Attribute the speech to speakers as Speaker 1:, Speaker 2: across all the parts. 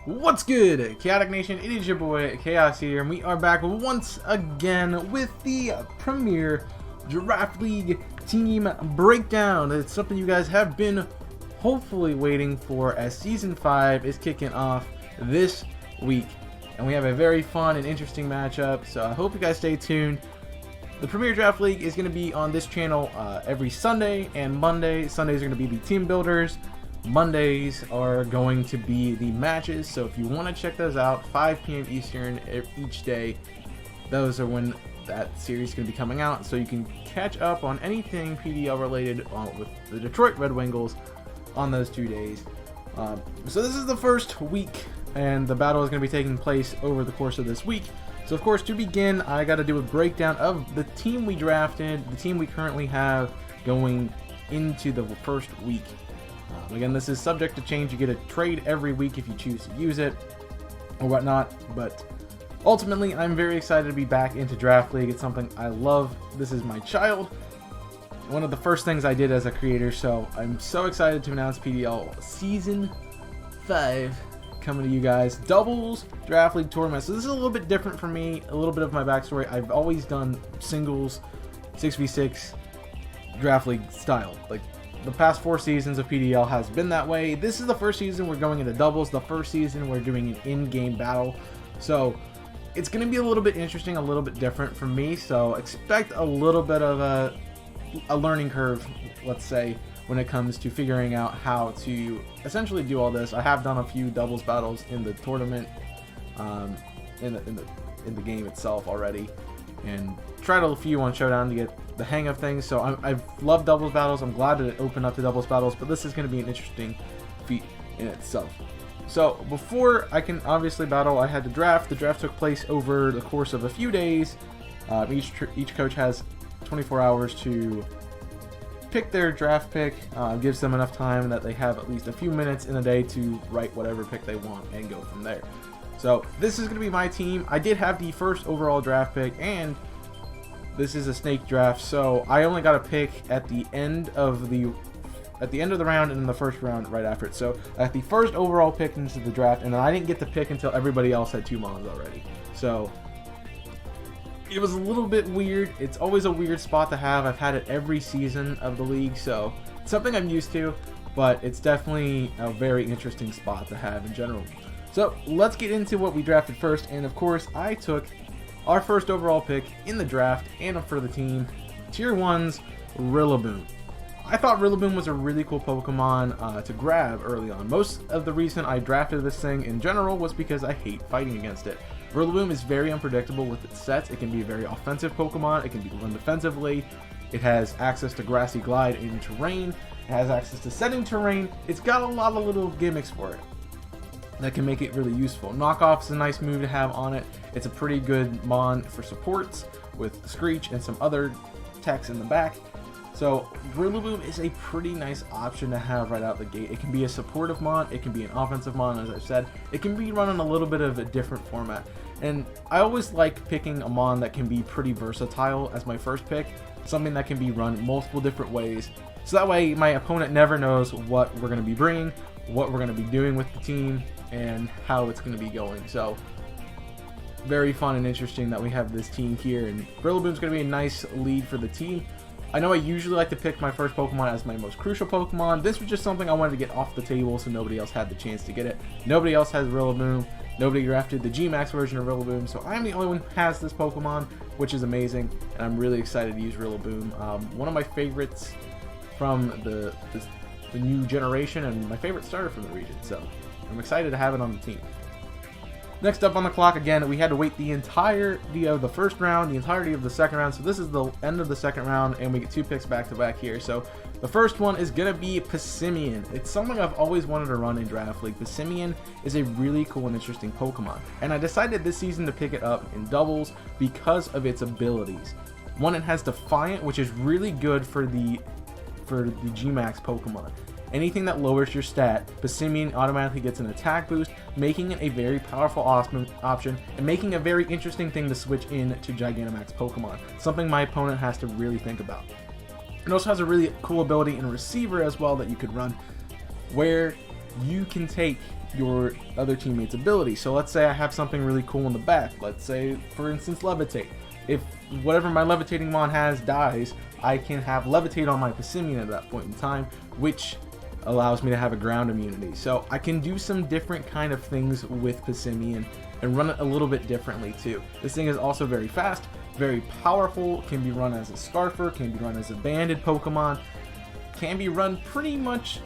Speaker 1: What's good, Chaotic Nation? It is your boy Chaos here, and we are back once again with the Premier Draft League team breakdown. It's something you guys have been hopefully waiting for, as Season 5 is kicking off this week. And we have a very fun and interesting matchup, so I hope you guys stay tuned. The Premier Draft League is going to be on this channel every Sunday and Monday. Sundays are going to be the team builders. Mondays are going to be the matches, so if you want to check those out, 5 p.m. Eastern each day, those are when that series is going to be coming out, so you can catch up on anything PDL related with the Detroit Red Wingulls on those 2 days. So this is the first week, and the battle is going to be taking place over the course of this week. So of course, to begin, I got to do a breakdown of the team we drafted, the team we currently have going into the first week. Again, this is subject to change. You get a trade every week if you choose to use it or whatnot, but ultimately I'm very excited to be back into Draft League. It's something I love. This is my child, one of the first things I did as a creator, so I'm so excited to announce PDL Season 5 coming to you guys. Doubles Draft League tournament. So this is a little bit different for me, a little bit of my backstory. I've always done singles 6v6 Draft League style. Like, the past 4 seasons of PDL has been that way. This is the first season we're going into doubles. The first season we're doing an in-game battle. So it's going to be a little bit interesting, a little bit different for me. So expect a little bit of a learning curve, let's say, when it comes to figuring out how to essentially do all this. I have done a few doubles battles in the tournament, in the game itself already, and tried a few on Showdown to get the hang of things. So I've loved doubles battles. I'm glad that it opened up to doubles battles, but this is going to be an interesting feat in itself. So before I can obviously battle, I had to draft. The draft took place over the course of a few days. Each coach has 24 hours to pick their draft pick. Gives them enough time that they have at least a few minutes in a day to write whatever pick they want and go from there. So this is going to be my team. I did have the first overall draft pick, and this is a snake draft, so I only got a pick at the end of the round and in the first round right after it. So I got the first overall pick into the draft, and then I didn't get the pick until everybody else had 2 mons already. So it was a little bit weird. It's always a weird spot to have. I've had it every season of the league, so it's something I'm used to, but it's definitely a very interesting spot to have in general. So let's get into what we drafted first, and of course I took our first overall pick in the draft and for the team, Tier 1's Rillaboom. I thought Rillaboom was a really cool Pokemon to grab early on. Most of the reason I drafted this thing in general was because I hate fighting against it. Rillaboom is very unpredictable with its sets. It can be a very offensive Pokemon. It can be run defensively. It has access to Grassy Glide in terrain. It has access to setting terrain. It's got a lot of little gimmicks for it that can make it really useful. Knockoff is a nice move to have on it. It's a pretty good mon for supports with Screech and some other techs in the back. So Rillaboom is a pretty nice option to have right out the gate. It can be a supportive mon, it can be an offensive mon, as I've said. It can be run in a little bit of a different format. And I always like picking a mon that can be pretty versatile as my first pick. Something that can be run multiple different ways. So that way my opponent never knows what we're going to be bringing, what we're going to be doing with the team, and how it's going to be going. So very fun and interesting that we have this team here, and Rillaboom's going to be a nice lead for the team. I know I usually like to pick my first Pokemon as my most crucial Pokemon. This was just something I wanted to get off the table so nobody else had the chance to get it. Nobody else has Rillaboom. Nobody drafted the G-Max version of Rillaboom, so I'm the only one who has this Pokemon, which is amazing, and I'm really excited to use Rillaboom. One of my favorites from the new generation, and my favorite starter from the region, so I'm excited to have it on the team. Next up on the clock, again, we had to wait the entirety of the first round, the entirety of the second round, so this is the end of the second round, and we get 2 picks back to back here. So the first one is going to be Passimian. It's something I've always wanted to run in Draft League. Passimian is a really cool and interesting Pokemon, and I decided this season to pick it up in doubles because of its abilities. One, it has Defiant, which is really good for the G-Max Pokemon. Anything that lowers your stat, Passimian automatically gets an attack boost, making it a very powerful option and making a very interesting thing to switch in to Gigantamax Pokemon, something my opponent has to really think about. It also has a really cool ability in Receiver as well that you could run, where you can take your other teammate's ability. So let's say I have something really cool in the back. Let's say, for instance, Levitate. If whatever my Levitating Mon has dies, I can have Levitate on my Passimian at that point in time, which allows me to have a ground immunity. So I can do some different kind of things with Passimian and run it a little bit differently too. This thing is also very fast, very powerful, can be run as a Scarfer, can be run as a banded Pokemon, can be run pretty much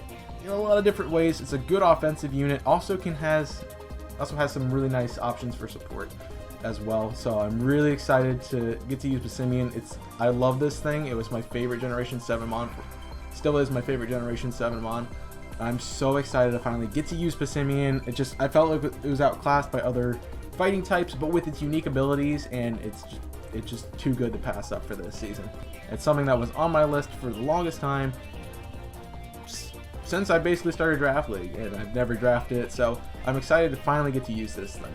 Speaker 1: in a lot of different ways. It's a good offensive unit. Also has some really nice options for support as well. So I'm really excited to get to use Passimian. I love this thing. It was my favorite Generation 7 Mon. Still is my favorite Generation 7 Mon. I'm so excited to finally get to use Passimian. I felt like it was outclassed by other fighting types, but with its unique abilities, and it's just too good to pass up for this season. It's something that was on my list for the longest time, since I basically started Draft League, and I've never drafted it, so I'm excited to finally get to use this thing.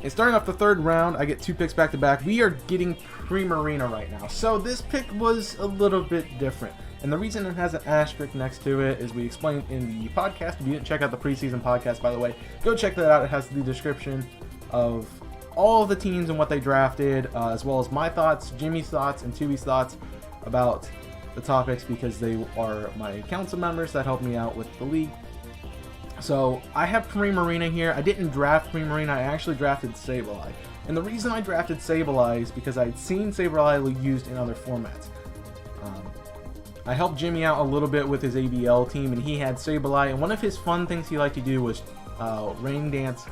Speaker 1: And starting off the third round, I get 2 picks back to back. We are getting Primarina right now, so this pick was a little bit different. And the reason it has an asterisk next to it is we explained in the podcast. If you didn't check out the preseason podcast, by the way, go check that out. It has the description of all of the teams and what they drafted, as well as my thoughts, Jimmy's thoughts, and Tubi's thoughts about the topics, because they are my council members that help me out with the league. So I have Primarina here. I didn't draft Primarina, I actually drafted Sableye. And the reason I drafted Sableye is because I'd seen Sableye used in other formats. I helped Jimmy out a little bit with his ABL team, and he had Sableye, and one of his fun things he liked to do was Rain Dance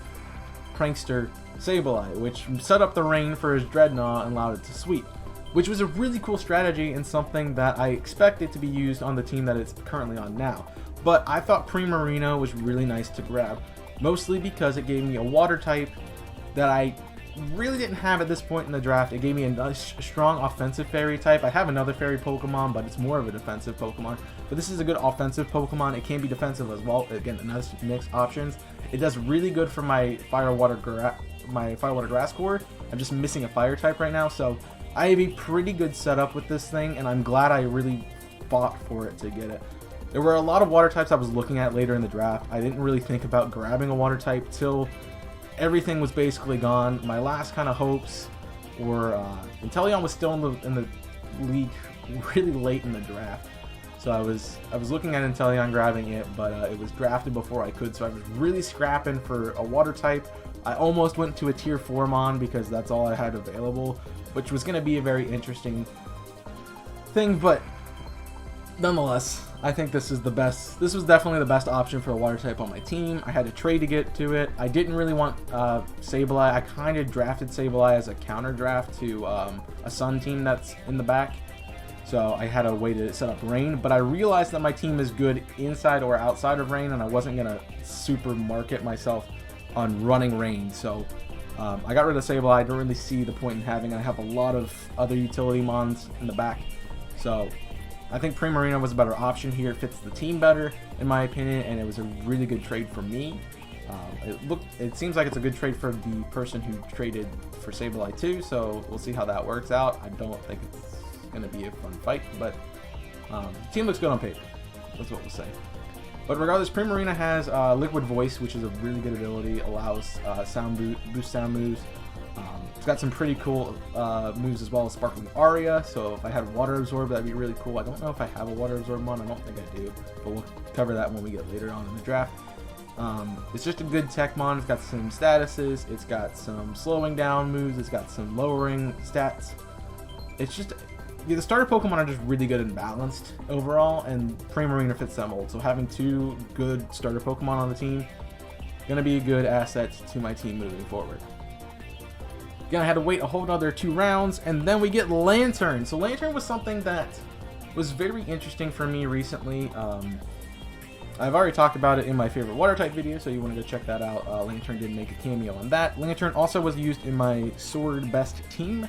Speaker 1: Prankster Sableye, which set up the rain for his Dreadnought and allowed it to sweep, which was a really cool strategy and something that I expected to be used on the team that it's currently on now. But I thought Primarina was really nice to grab, mostly because it gave me a water type that I really didn't have at this point in the draft. It gave me a nice, strong offensive fairy type. I have another fairy Pokemon, but it's more of a defensive Pokemon. But this is a good offensive Pokemon. It can be defensive as well. Again, another mixed options. It does really good for my Fire Water Grass core. I'm just missing a fire type right now, so I have a pretty good setup with this thing, and I'm glad I really fought for it to get it. There were a lot of water types I was looking at later in the draft. I didn't really think about grabbing a water type till everything was basically gone. My last kind of hopes were Inteleon was still in the league really late in the draft, so I was looking at Inteleon grabbing it, but it was drafted before I could, so I was really scrapping for a water type. I almost went to a tier 4 Mon because that's all I had available, which was going to be a very interesting thing, but nonetheless, I think this is the best. This was definitely the best option for a water type on my team. I had to trade to get to it. I didn't really want Sableye. I kind of drafted Sableye as a counter draft to a Sun team that's in the back. So I had a way to set up Rain, but I realized that my team is good inside or outside of Rain, and I wasn't going to super market myself on running Rain. So I got rid of Sableye. I don't really see the point in having it. I have a lot of other utility Mons in the back. So I think Primarina was a better option here. It fits the team better, in my opinion, and it was a really good trade for me. It seems like it's a good trade for the person who traded for Sableye too, so we'll see how that works out. I don't think it's going to be a fun fight, but team looks good on paper. That's what we'll say. But regardless, Primarina has Liquid Voice, which is a really good ability. Allows boost sound moves. It's got some pretty cool moves as well as Sparkling Aria, so if I had Water Absorb, that'd be really cool. I don't know if I have a Water Absorb Mon, I don't think I do, but we'll cover that when we get later on in the draft. It's just a good tech Mon. It's got some statuses, it's got some slowing down moves, it's got some lowering stats. It's just, the starter Pokemon are just really good and balanced overall, and Primarina fits that mold, so having 2 good starter Pokemon on the team, gonna be a good asset to my team moving forward. Again, I had to wait a whole other 2 rounds, and then we get Lantern. So Lantern was something that was very interesting for me recently. I've already talked about it in my favorite water type video, so you want to go check that out. Lantern did make a cameo on that. Lantern also was used in my Sword Best team,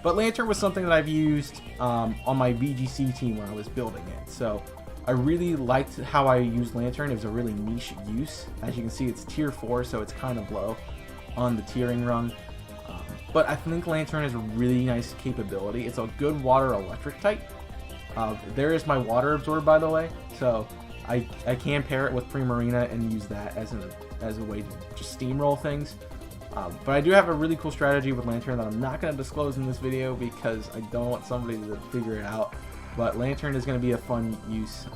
Speaker 1: but Lantern was something that I've used on my VGC team when I was building it. So I really liked how I used Lantern. It was a really niche use. As you can see, it's tier 4, so it's kind of low on the tiering rung. But I think Lantern is a really nice capability. It's a good water electric type. There is my Water Absorb, by the way. So I can pair it with Primarina and use that as a way to just steamroll things. But I do have a really cool strategy with Lantern that I'm not going to disclose in this video because I don't want somebody to figure it out. But Lantern is going to be a fun use.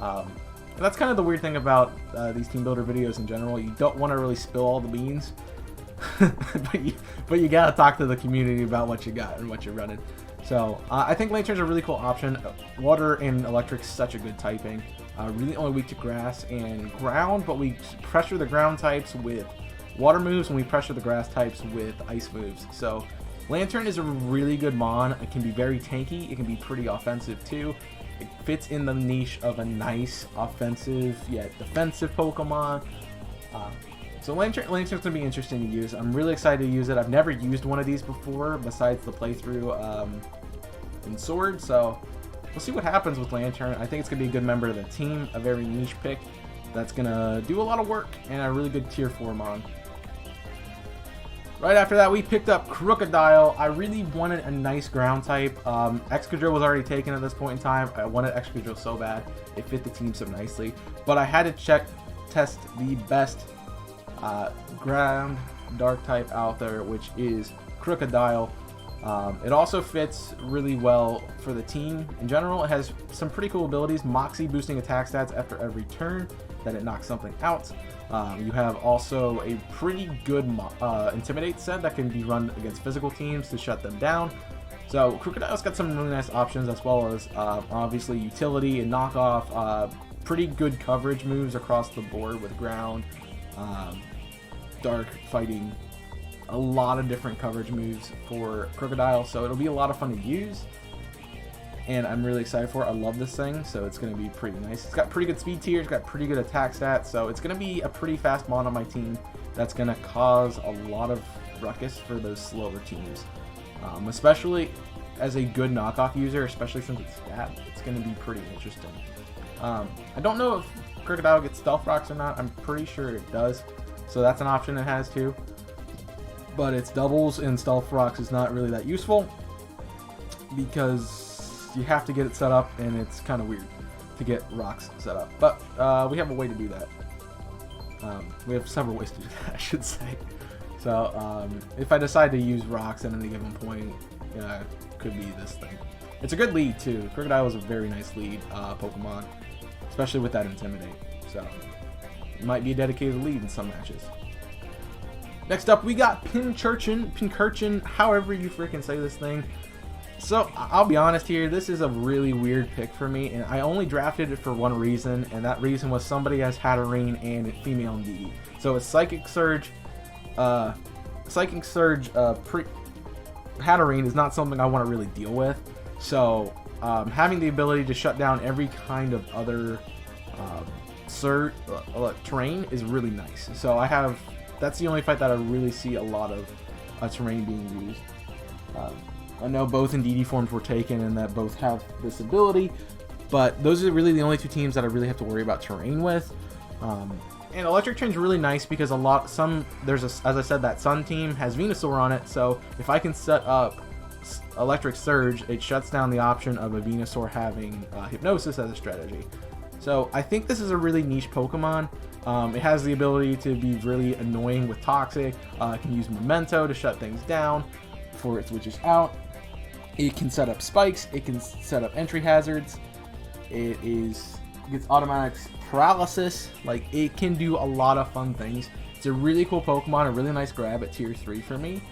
Speaker 1: That's kind of the weird thing about these team builder videos in general. You don't want to really spill all the beans, but you gotta talk to the community about what you got and what you're running. So I think Lantern's a really cool option. Water and electric's such a good typing. Really only weak to grass and ground, but we pressure the ground types with water moves and we pressure the grass types with ice moves. So Lantern is a really good mon. It can be very tanky. It can be pretty offensive too. It fits in the niche of a nice offensive yet defensive Pokemon. So Lantern's going to be interesting to use. I'm really excited to use it. I've never used one of these before besides the playthrough in Sword. So we'll see what happens with Lantern. I think it's going to be a good member of the team. A very niche pick that's going to do a lot of work and a really good tier 4 mon. Right after that, we picked up Crocodile. I really wanted a nice ground type. Excadrill was already taken at this point in time. I wanted Excadrill so bad. It fit the team so nicely. But I had to test the best ground dark type out there, which is Crocodile. It also fits really well for the team in general. It has some pretty cool abilities. Moxie boosting attack stats after every turn that it knocks something out. You have also a pretty good Intimidate set that can be run against physical teams to shut them down. So Crocodile's got some really nice options, as well as obviously utility and knockoff. Pretty good coverage moves across the board with ground, dark, fighting. A lot of different coverage moves for Crocodile, so it'll be a lot of fun to use. And I'm really excited for it. I love this thing, so it's going to be pretty nice. It's got pretty good speed tier, it's got pretty good attack stats, so it's going to be a pretty fast mon on my team that's going to cause a lot of ruckus for those slower teams. Especially as a good knockoff user, especially since it's stat, it's going to be pretty interesting. I don't know if Crocodile gets Stealth Rocks or not. I'm pretty sure it does, so that's an option it has too. But its doubles and Stealth Rocks is not really that useful because you have to get it set up, and it's kind of weird to get rocks set up. But we have a way to do that. We have several ways to do that, I should say. So if I decide to use rocks at any given point, it could be this thing. It's a good lead too. Crocodile is a very nice lead Pokemon, especially with that Intimidate. So it might be a dedicated lead in some matches. Next up, we got Pincurchin, however you freaking say this thing. So, I'll be honest here, this is a really weird pick for me, and I only drafted it for one reason, and that reason was somebody has Hatterene and female DD. So, it's Psychic Surge. Hatterene is not something I want to really deal with. So, having the ability to shut down every kind of other terrain is really nice. So, that's the only fight that I really see a lot of terrain being used. I know both in DD forms were taken and that both have this ability, but those are really the only two teams that I really have to worry about terrain with. And Electric Terrain's really nice because as I said, that Sun team has Venusaur on it, so if I can set up Electric Surge, it shuts down the option of a Venusaur having Hypnosis as a strategy. So I think this is a really niche Pokemon. It has the ability to be really annoying with Toxic. It can use Memento to shut things down before it switches out. It can set up spikes. It can set up entry hazards. It gets automatic paralysis. Like, it can do a lot of fun things. It's a really cool Pokemon, a really nice grab at tier 3 for me.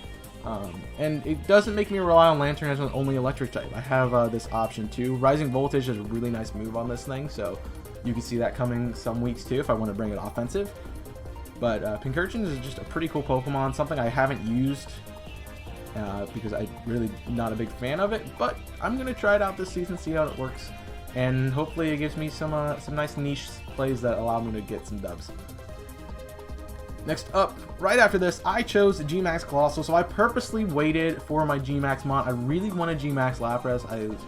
Speaker 1: And it doesn't make me rely on Lantern as an only electric type. I have this option too. Rising Voltage is a really nice move on this thing, so you can see that coming some weeks too if I want to bring it offensive. But Pincurchin is just a pretty cool Pokemon, something I haven't used because I'm really not a big fan of it, but I'm going to try it out this season, see how it works, and hopefully it gives me some nice niche plays that allow me to get some dubs. Next up, right after this, I chose G-Max Colossal, so I purposely waited for my G-Max mon. I really wanted G-Max Lapras. I was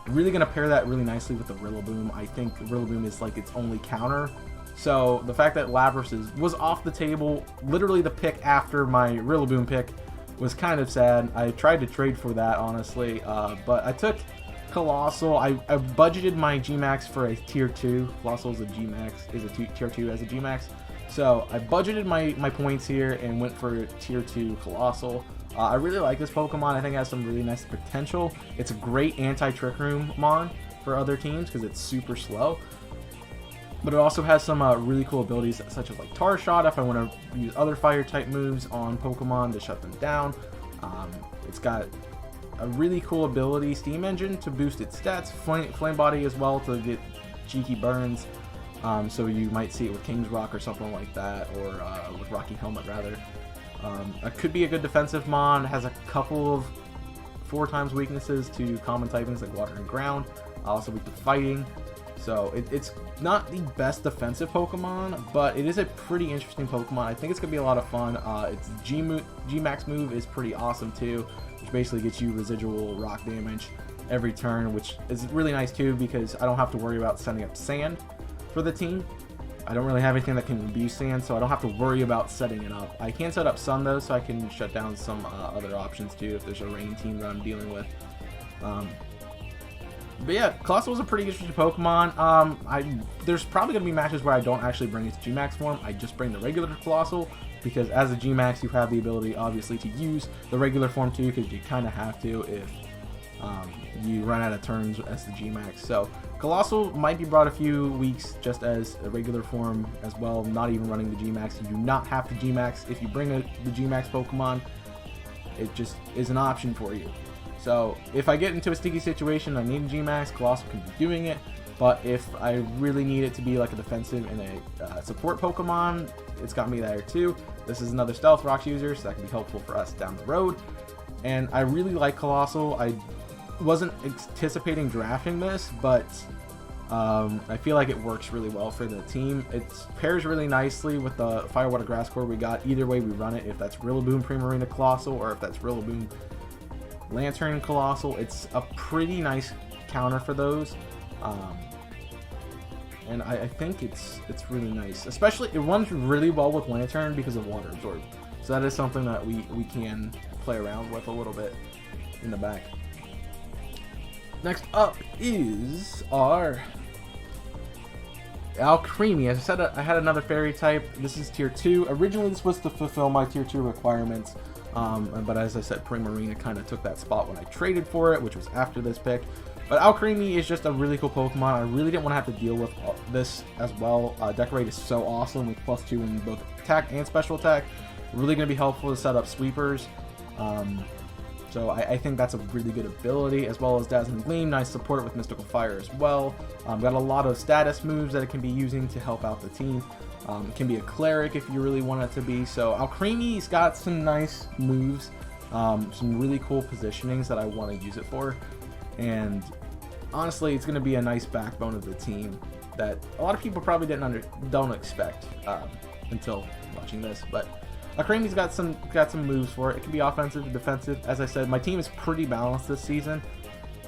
Speaker 1: really going to pair that really nicely with the Rillaboom. I think Rillaboom is like its only counter. So the fact that Lapras was off the table, literally the pick after my Rillaboom pick, was kind of sad. I tried to trade for that, honestly, but I took Colossal. I budgeted my G-Max for a tier 2. Colossal is a G-Max, tier 2 as a G-Max. So I budgeted my points here and went for tier 2 Colossal. I really like this Pokemon. I think it has some really nice potential. It's a great anti-Trick Room mon for other teams because it's super slow. But it also has some really cool abilities such as like Tar Shot if I want to use other fire type moves on Pokemon to shut them down. It's got a really cool ability, Steam Engine, to boost its stats, Flame Body as well to get cheeky burns. So you might see it with King's Rock or something like that, or with Rocky Helmet rather. It could be a good defensive mon. It has a couple of 4 times weaknesses to common typings like Water and Ground. Also weak to Fighting. So it's not the best defensive Pokemon, but it is a pretty interesting Pokemon. I think it's going to be a lot of fun. Its G-Max move is pretty awesome too, which basically gets you residual rock damage every turn, which is really nice too because I don't have to worry about setting up sand for the team. I don't really have anything that can abuse sand, so I don't have to worry about setting it up. I can set up sun though, so I can shut down some other options too if there's a rain team that I'm dealing with. But yeah, Colossal is a pretty interesting Pokemon. There's probably going to be matches where I don't actually bring its G-Max form. I just bring the regular Colossal because as a G-Max you have the ability obviously to use the regular form too because you kind of have to if you run out of turns as the G-Max. So Colossal might be brought a few weeks just as a regular form as well, not even running the G-Max. You do not have to G-Max. If you bring the G-Max Pokemon, it just is an option for you. So if I get into a sticky situation, I need a G-Max, Colossal can be doing it. But if I really need it to be like a defensive and a support Pokemon, it's got me there too. This is another Stealth Rocks user, so that can be helpful for us down the road. And I really like Colossal. I wasn't anticipating drafting this, but I feel like it works really well for the team. It pairs really nicely with the Fire Water Grass core we got. Either way we run it, if that's Rillaboom Primarina Colossal or if that's Rillaboom Lantern Colossal, it's a pretty nice counter for those. And I think it's really nice. Especially, it runs really well with Lantern because of Water Absorb. So that is something that we can play around with a little bit in the back. Next up is our Alcremie. As I said, I had another fairy type. This is tier 2. Originally, this was to fulfill my tier 2 requirements. But as I said, Primarina kind of took that spot when I traded for it, which was after this pick. But Alcremie is just a really cool Pokemon. I really didn't want to have to deal with this as well. Decorate is so awesome with +2 in both attack and special attack. Really going to be helpful to set up sweepers. So I think that's a really good ability, as well as Dazzling Gleam. Nice support with Mystical Fire as well. Got a lot of status moves that it can be using to help out the team. It can be a cleric if you really want it to be. So Alcremie's got some nice moves, some really cool positionings that I want to use it for. And honestly, it's going to be a nice backbone of the team that a lot of people probably don't expect until watching this. But Alcremie's got some moves for it. It can be offensive and defensive. As I said, my team is pretty balanced this season.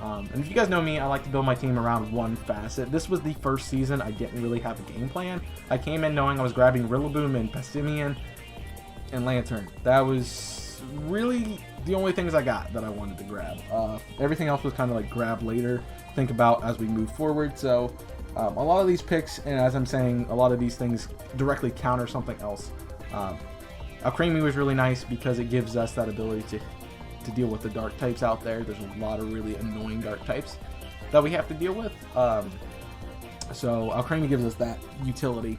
Speaker 1: And if you guys know me, I like to build my team around one facet. This was the first season I didn't really have a game plan. I came in knowing I was grabbing Rillaboom and Passimian and Lantern. That was really the only things I got that I wanted to grab. Everything else was kind of like grab later, think about as we move forward. So a lot of these picks, and as I'm saying, a lot of these things directly counter something else. Alcremie was really nice because it gives us that ability to deal with the dark types out there. There's a lot of really annoying dark types that we have to deal with. So Alcremie gives us that utility,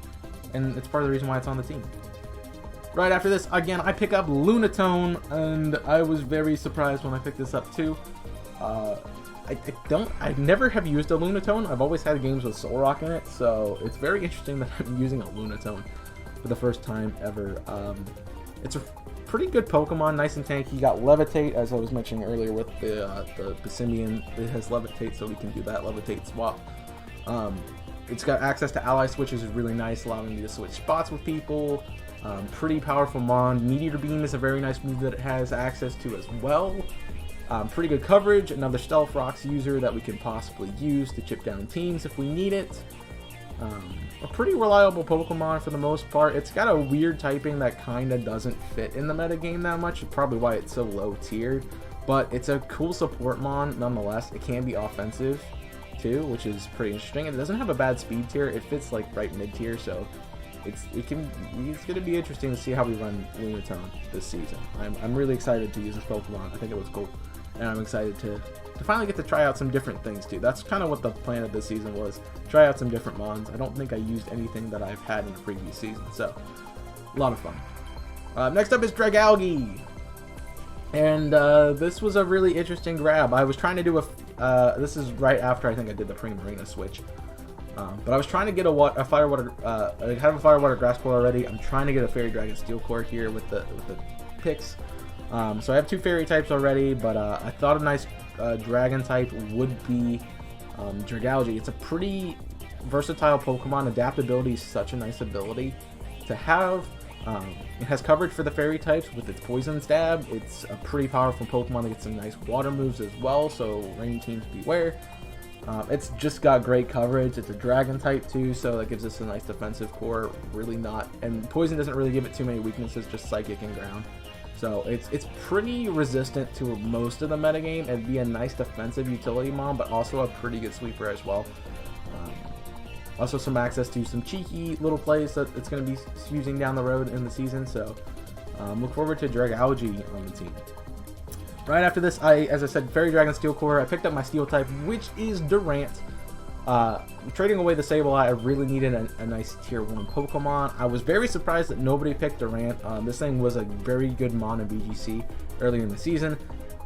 Speaker 1: and it's part of the reason why it's on the team. Right after this, again, I pick up Lunatone, and I was very surprised when I picked this up too. I never have used a Lunatone. I've always had games with Solrock in it, so it's very interesting that I'm using a Lunatone for the first time ever. It's a pretty good Pokemon, nice and tanky. You got Levitate, as I was mentioning earlier with the Passimian. It has Levitate, so we can do that Levitate swap. It's got access to ally switches, is really nice, allowing me to switch spots with people. Pretty powerful mon. Meteor Beam is a very nice move that it has access to as well. Pretty good coverage. Another Stealth Rocks user that we can possibly use to chip down teams if we need it. A pretty reliable Pokemon for the most part. It's got a weird typing that kind of doesn't fit in the metagame that much. It's probably why it's so low tiered. but it's a cool support mon nonetheless. It can be offensive too, which is pretty interesting. It doesn't have a bad speed tier. It fits like right mid tier, so it's gonna be interesting to see how we run Lunatone this season. I'm really excited to use this Pokemon. I think it looks cool, and I'm excited to finally get to try out some different things too. That's kind of what the plan of this season was: try out some different mons. I don't think I used anything that I've had in the previous season, so a lot of fun. Next up is Dragalge. And this was a really interesting grab. I was trying to do this is right after I think I did the Primarina switch. But I was trying to get a Firewater, I have a Firewater Grass Core already. I'm trying to get a Fairy Dragon Steel Core here with the picks. So I have 2 Fairy types already, but I thought a nice Dragon type would be Dragalge. It's a pretty versatile Pokemon. Adaptability is such a nice ability to have. It has coverage for the fairy types with its poison stab. It's a pretty powerful Pokemon that gets some nice water moves as well, so rain teams beware. It's just got great coverage. It's a dragon type too, so that gives us a nice defensive core. Really not, and poison doesn't really give it too many weaknesses, just psychic and ground. So it's pretty resistant to most of the metagame and be a nice defensive utility mon, but also a pretty good sweeper as well. Also some access to some cheeky little plays that it's going to be using down the road in the season, so look forward to Dragalge on the team. Right after this, as I said, Fairy Dragon Steel Core. I picked up my Steel type, which is Durant. Trading away the Sableye, I really needed a nice tier 1 Pokemon. I was very surprised that nobody picked Durant. This thing was a very good mon in VGC early in the season,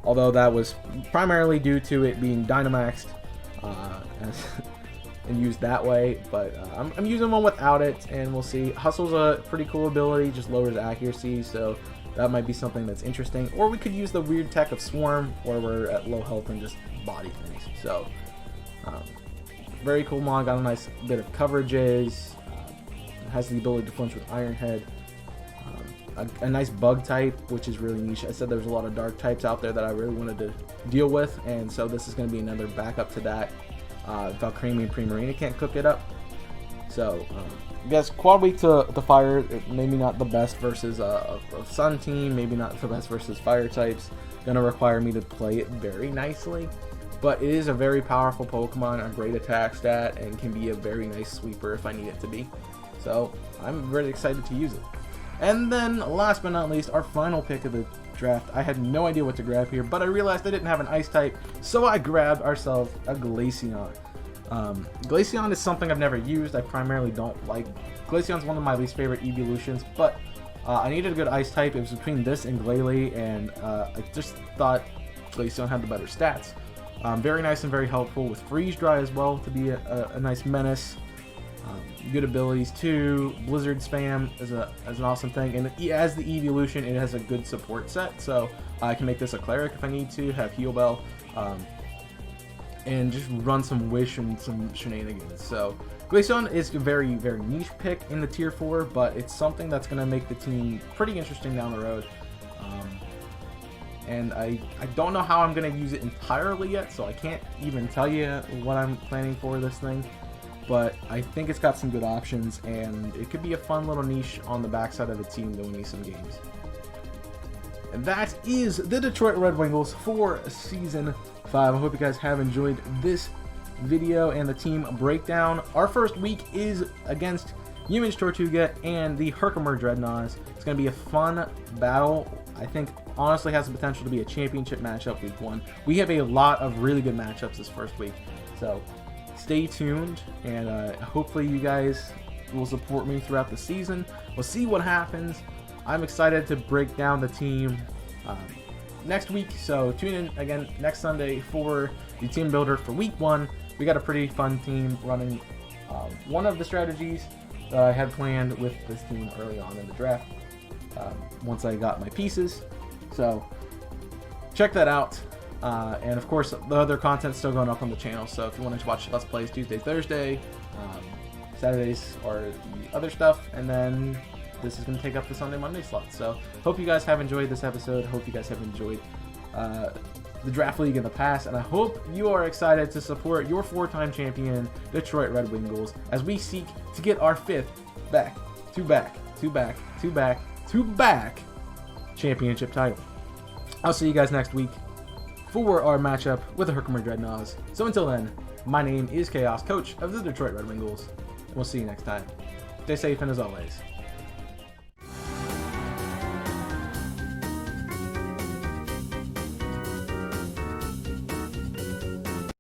Speaker 1: although that was primarily due to it being Dynamaxed and used that way, but I'm using one without it, and we'll see. Hustle's a pretty cool ability, just lowers accuracy, so that might be something that's interesting. Or we could use the weird tech of Swarm, where we're at low health and just body things. So, very cool mon, got a nice bit of coverages, has the ability to flinch with Iron Head, a nice bug type, which is really niche. I said there's a lot of dark types out there that I really wanted to deal with, and so this is going to be another backup to that. Valcremie and Primarina can't cook it up. So, I guess Quad Week to Fire, maybe not the best versus a Sun team, maybe not the best versus Fire types. Gonna require me to play it very nicely. But it is a very powerful Pokemon, a great attack stat, and can be a very nice sweeper if I need it to be. So, I'm really excited to use it. And then, last but not least, our final pick of the draft. I had no idea what to grab here, but I realized I didn't have an ice type, so I grabbed ourselves a Glaceon. Glaceon is something I've never used. I primarily don't like. Glaceon's one of my least favorite evolutions, but I needed a good ice type. It was between this and Glalie, and I just thought Glaceon had the better stats. Very nice and very helpful with Freeze Dry as well to be a nice menace. Good abilities too. Blizzard Spam is an awesome thing, and as the evolution, it has a good support set, so I can make this a cleric if I need to, have Heal Bell, and just run some Wish and some shenanigans. So Glaceon is a very, very niche pick in the tier 4, but it's something that's going to make the team pretty interesting down the road. And I don't know how I'm going to use it entirely yet, so I can't even tell you what I'm planning for this thing. But I think it's got some good options, and it could be a fun little niche on the backside of the team to win me some games. And that is the Detroit Red Wingulls for Season 5. I hope you guys have enjoyed this video and the team breakdown. Our first week is against Humans Tortuga and the Herkimer Dreadnoughts. It's going to be a fun battle. I think honestly has the potential to be a championship matchup week 1. We have a lot of really good matchups this first week, so stay tuned, and hopefully you guys will support me throughout the season. We'll see what happens. I'm excited to break down the team next week, so tune in again next Sunday for the team builder for week 1. We got a pretty fun team running one of the strategies that I had planned with this team early on in the draft once I got my pieces, so check that out. And of course, the other content's still going up on the channel, so if you want to watch Let's Plays Tuesday, Thursday, Saturdays are the other stuff, and then this is going to take up the Sunday, Monday slot. So hope you guys have enjoyed this episode. Hope you guys have enjoyed the Draft League in the past, and I hope you are excited to support your 4-time champion, Detroit Red Wingulls, as we seek to get our 5th back-to-back championship title. I'll see you guys next week. for our matchup with the Herkimer Dreadnoughts. So until then, my name is Chaos, coach of the Detroit Red Wingulls, and we'll see you next time. Stay safe, and as always,